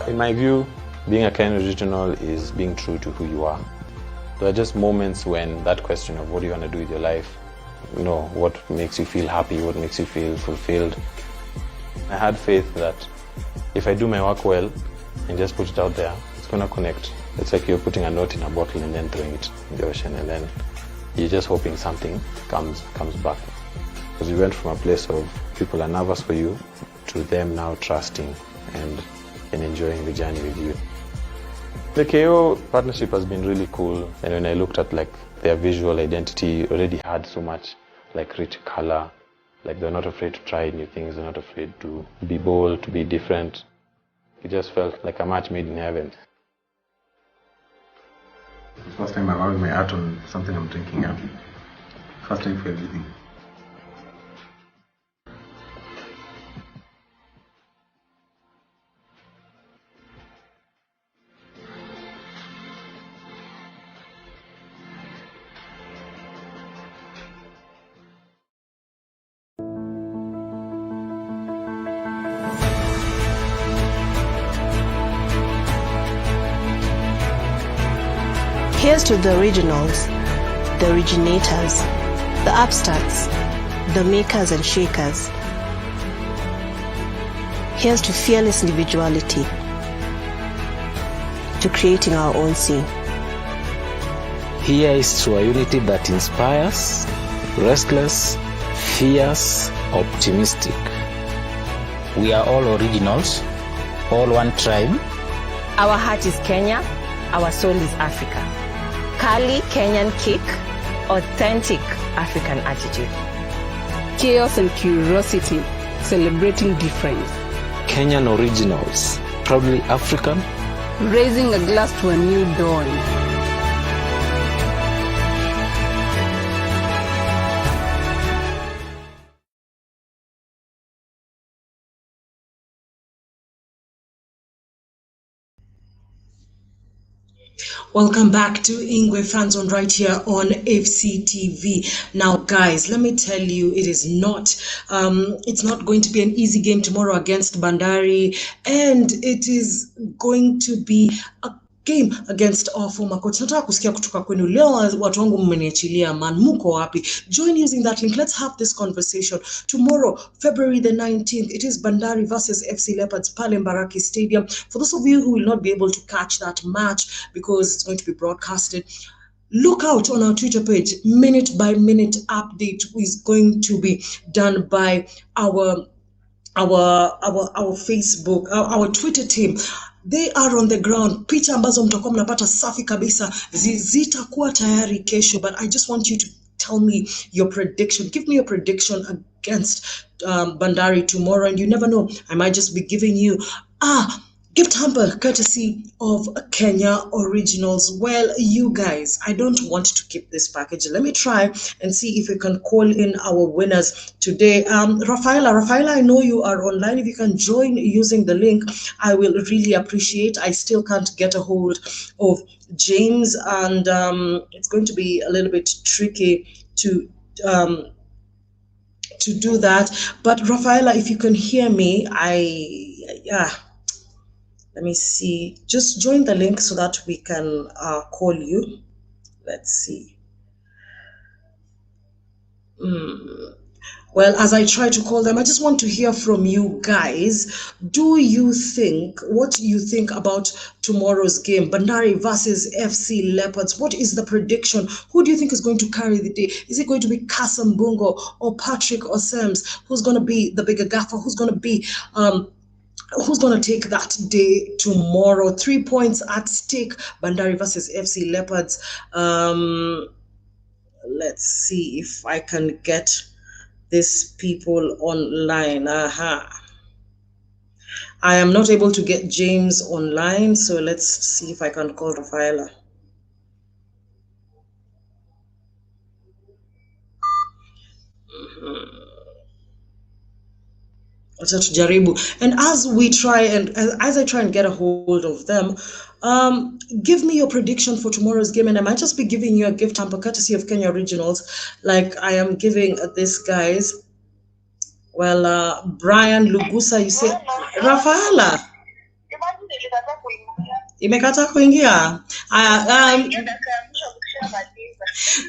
[SPEAKER 9] In my view, being a Kenya Regional is being true to who you are. There are just moments when that question of what do you want to do with your life, what makes you feel happy, what makes you feel fulfilled. I had faith that if I do my work well and just put it out there, it's going to connect. It's like you're putting a note in a bottle and then throwing it in the ocean, and then you're just hoping something comes back. Because we went from a place of people are nervous for you to them now trusting and enjoying the journey with you. The KO partnership has been really cool, and when I looked at like their visual identity, already had so much like rich color, like they're not afraid to try new things, they're not afraid to be bold, to be different. It just felt like a match made in heaven.
[SPEAKER 10] First time I'm having my art on something I'm drinking up. First time for everything.
[SPEAKER 5] Here's to the originals, the originators, the upstarts, the makers and shakers. Here's to fearless individuality, to creating our own scene.
[SPEAKER 6] Here is to a unity that inspires, restless, fierce, optimistic. We are all originals, all one tribe.
[SPEAKER 3] Our heart is Kenya, our soul is Africa. Kali Kenyan kick, authentic African attitude.
[SPEAKER 7] Chaos and curiosity, celebrating difference.
[SPEAKER 6] Kenyan originals, proudly African.
[SPEAKER 7] Raising a glass to a new dawn.
[SPEAKER 2] Welcome back to Ingwe Fanzone right here on FCTV. Now, guys, let me tell you, it is not, it's not going to be an easy game tomorrow against Bandari, and it is going to be a game against our former coach. Nataka kusikia kutoka kwenu leo, watu wangu mmeniachilia man, muko wapi? Join using that link. Let's have this conversation. Tomorrow, February the 19th, it is Bandari versus FC Leopards, pale Mbaraki Stadium. For those of you who will not be able to catch that match because it's going to be broadcasted, look out on our Twitter page. Minute by minute update is going to be done by our Facebook, our Twitter team. They are on the ground. Picha ambazo mtakuwa mnapata safi kabisa zitakuwa tayari kesho, but I just want you to tell me your prediction. Give me your prediction against Bandari tomorrow, and you never know, I might just be giving you gift hamper courtesy of Kenya Originals. Well, you guys, I don't want to keep this package. Let me try and see if we can call in our winners today. Rafaela, I know you are online. If you can join using the link, I will really appreciate. I still can't get a hold of James, and it's going to be a little bit tricky to do that. But Rafaela, if you can hear me, let me see. Just join the link so that we can call you. Let's see. Well, as I try to call them, I just want to hear from you guys. What do you think about tomorrow's game? Bandari versus FC Leopards. What is the prediction? Who do you think is going to carry the day? Is it going to be Kasam Bungo or Patrick Osems? Who's going to be the bigger gaffer? Who's going to be... who's going to take that day tomorrow? 3 points at stake. Bandari versus FC Leopards. Let's see if I can get these people online. I am not able to get James online, so let's see if I can call Rafaela. And as I try and get a hold of them, give me your prediction for tomorrow's game, and I might just be giving you a gift hamper courtesy of Kenya Originals, like I am giving these guys. Well, Brian Lugusa, you say, Rafaela, imekata kuingia.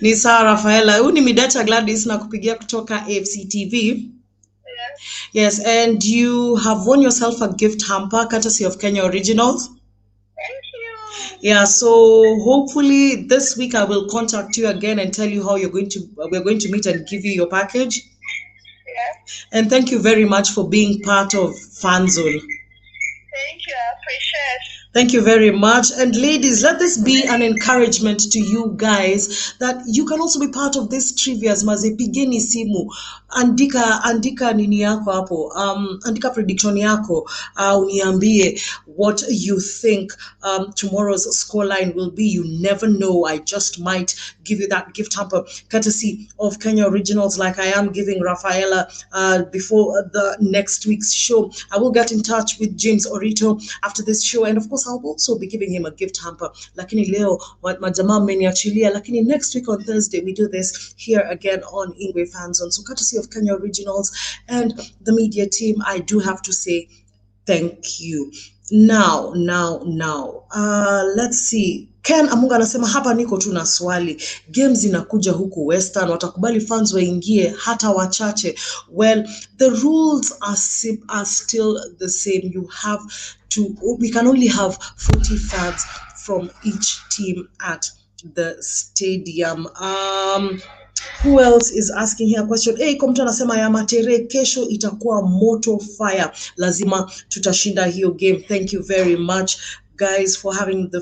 [SPEAKER 2] Ni sawa Rafaela, huu ni Mideta Gladys na kupigia kutoka FCTV. Yes, and you have won yourself a gift hamper courtesy of Kenya Originals.
[SPEAKER 11] Thank you.
[SPEAKER 2] Yeah, so hopefully this week I will contact you again and tell you how we're going to meet and give you your package.
[SPEAKER 11] Yes.
[SPEAKER 2] And thank you very much for being part of Fanzone.
[SPEAKER 11] Thank you, I appreciate.
[SPEAKER 2] Thank you very much. And ladies, let this be an encouragement to you guys that you can also be part of this trivias. Maze pigeni simu, andika nini yako hapo, andika prediction yako, uniambie what you think tomorrow's scoreline will be. You never know. I just might give you that gift hamper courtesy of Kenya Originals, like I am giving Rafaela before the next week's show. I will get in touch with James Orito after this show, and of course I'll also be giving him a gift hamper. Lakini leo majamaa mmeniachilia, lakini next week on Thursday we do this here again on Ingwe Fanzone. So courtesy of Kenya Originals and the media team, I do have to say thank you. Now, let's see. Ken Amunga anasema hapa niko tu na swali. Games inakuja huku Western, watakubali fans waingie hata wachache? Well, the rules are still the same. We can only have 40 fans from each team at the stadium. Who else is asking here a question? Hey, komtu anasema ya Matere kesho itakuwa moto fire. Lazima tutashinda hiyo game. Thank you very much, guys, for having the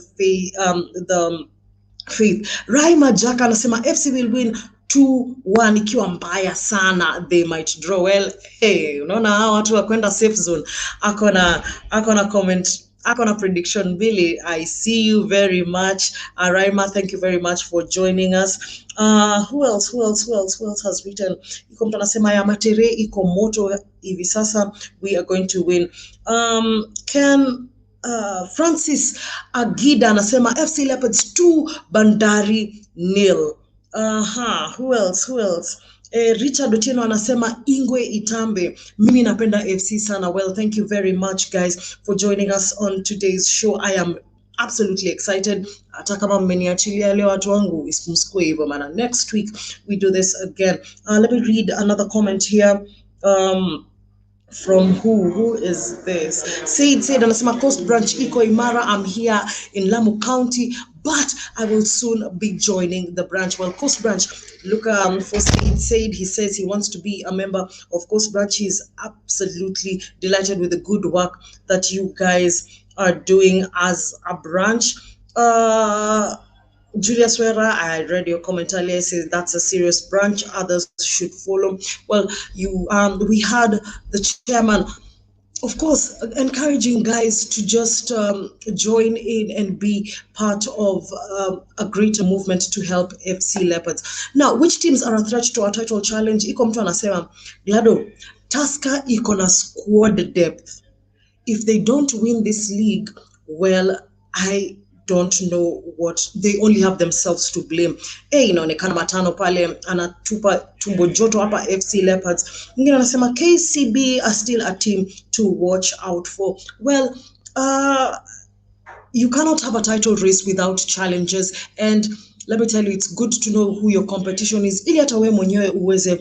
[SPEAKER 2] faith. Raima Jaka anasema FC will win 2-1 ikiwa mbaya sana. They might draw. Well, hey, unaona hao watu wa kwenda safe zone. Akona comment. Akona prediction, Billy. I see you very much. Raima, thank you very much for joining us. Who else has written? Iko mtu anasema ya Matere iko moto hivi sasa. We are going to win. Francis Agida anasema FC Leopards 2, Bandari 0. Who else? Richard Otieno anasema Ingwe itambe. Mimi napenda FC sana. Well, thank you very much, guys, for joining us on today's show. I am absolutely excited. Hata kama mmeniachilia leo watu wangu, isimsikue hivyo maana next week we do this again. Let me read another comment here. From who is this? Said anasema Coast Branch iko imara. I'm here in Lamu County, but I will soon be joining the branch. Well, Coast Branch, look for Said. He says he wants to be a member of Coast Branch. He's absolutely delighted with the good work that you guys are doing as a branch. Julius Wera, I read your comment earlier, says that's a serious branch. Others should follow. Well, we had the chairman, of course, encouraging guys to just join in and be part of a greater movement to help FC Leopards. Now, which teams are a threat to our title challenge? Iko mtu anasema, Glado, Tusker iko na squad depth. If they don't win this league, well, I don't know what. They only have themselves to blame. Inaonekana matano pale anatupa tumbo joto hapa FC Leopards. Mwingine anasema KCB are still a team to watch out for. Well, you cannot have a title race without challenges, and let me tell you, it's good to know who your competition is, ili hata wewe mwenyewe uweze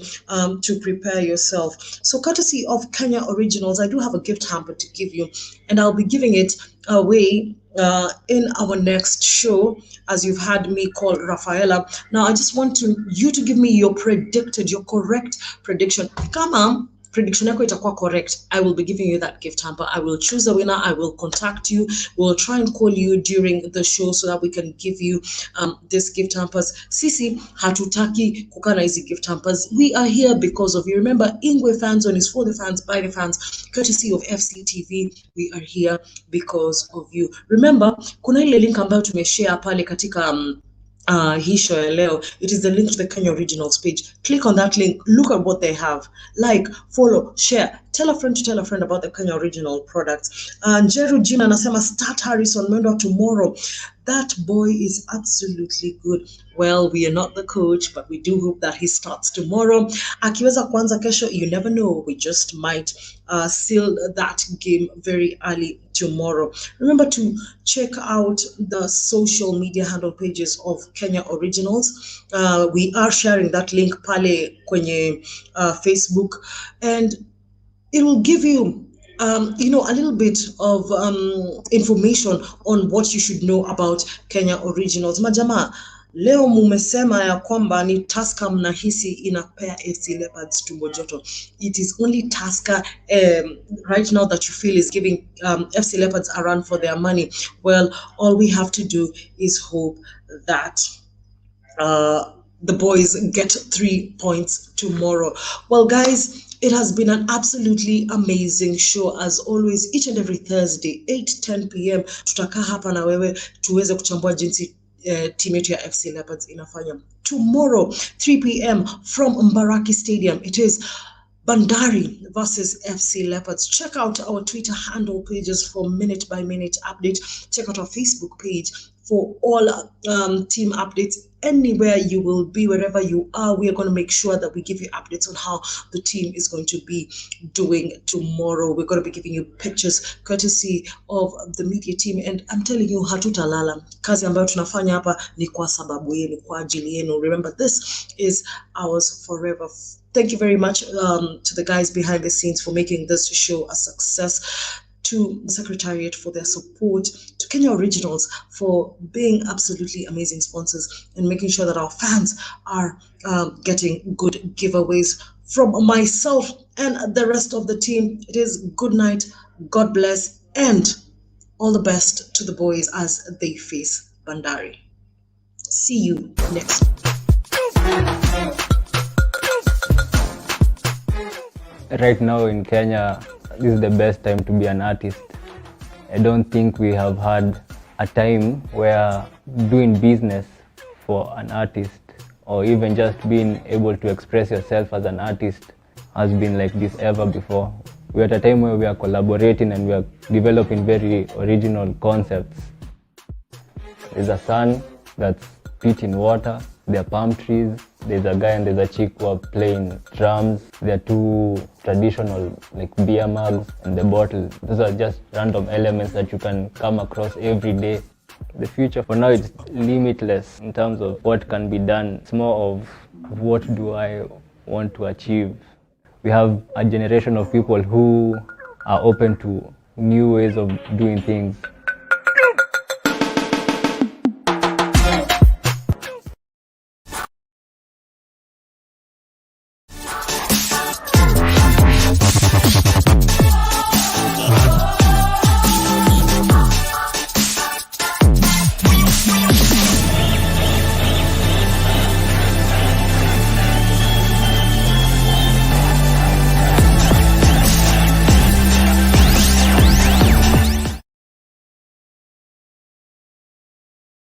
[SPEAKER 2] to prepare yourself. So courtesy of Kenya Originals, I do have a gift hamper to give you, and I'll be giving it away in our next show, as you've had me call Rafaela. Now, I just want you to give me your correct prediction. Come on. Prediction yako itakuwa correct, I will be giving you that gift hamper. I will choose a winner. I will contact you. We'll try and call you during the show so that we can give you this gift hampers. Sisi hatutaki kukana hizi gift hampers. We are here because of you. Remember, Ingwe Fanzone is for the fans, by the fans, courtesy of FCTV. We are here because of you. Remember, kuna ile link ambayo tumeshare pale katika hii show ya leo. It is the link to the Kenya Originals page. Click on that link, look at what they have, like, follow, share, tell a friend to tell a friend about the Kenya Original products. Jeru Jina anasema start Harrison Mwendo tomorrow. That boy is absolutely good. Well, we are not the coach, but we do hope that he starts tomorrow. Akiweza kwanza kesho, you never know. We just might seal that game very early tomorrow. Remember to check out the social media handle pages of Kenya Originals. We are sharing that link pale kwenye Facebook, and it will give you a little bit of information on what you should know about Kenya Originals. Majama, Leo mumesema ya kwamba ni Tusker mnahisi inapea FC Leopards tumbo joto. It is only Tusker right now that you feel is giving FC Leopards a run for their money. Well, all we have to do is hope that the boys get 3 points tomorrow. Well, guys, it has been an absolutely amazing show as always. Each and every Thursday 8:10 p.m. tutakaa hapa na wewe tuweze kuchambua jinsi team yetu ya FC Leopards inafanya. Tomorrow 3 p.m. from Mbaraki Stadium, it is Bandari versus FC Leopards. Check out our Twitter handle pages for minute-by-minute update. Check out our Facebook page for all team updates. Anywhere you will be, wherever you are, we are going to make sure that we give you updates on how the team is going to be doing tomorrow. We're going to be giving you pictures courtesy of the media team, and I'm telling you, hatutalala. Kazi ambayo tunafanya hapa ni kwa sababu yenu, kwa ajili yenu. Remember, this is ours forever. Thank you very much to the guys behind the scenes for making this show a success, to the Secretariat for their support, to Kenya Originals for being absolutely amazing sponsors and making sure that our fans are getting good giveaways. From myself and the rest of the team, it is good night, God bless, and all the best to the boys as they face Bandari. See you next week.
[SPEAKER 1] Right now in Kenya, this is the best time to be an artist. I don't think we have had a time where doing business for an artist or even just being able to express yourself as an artist has been like this ever before. We're at a time where we are collaborating and we are developing very original concepts. There's a sun that's spitting water, there are palm trees, there's a guy and there's a chick who are playing drums. There are two traditional like beer mugs and the bottle. Those are just random elements that you can come across every day. The future for now is limitless in terms of what can be done. It's more of what do I want to achieve. We have a generation of people who are open to new ways of doing things.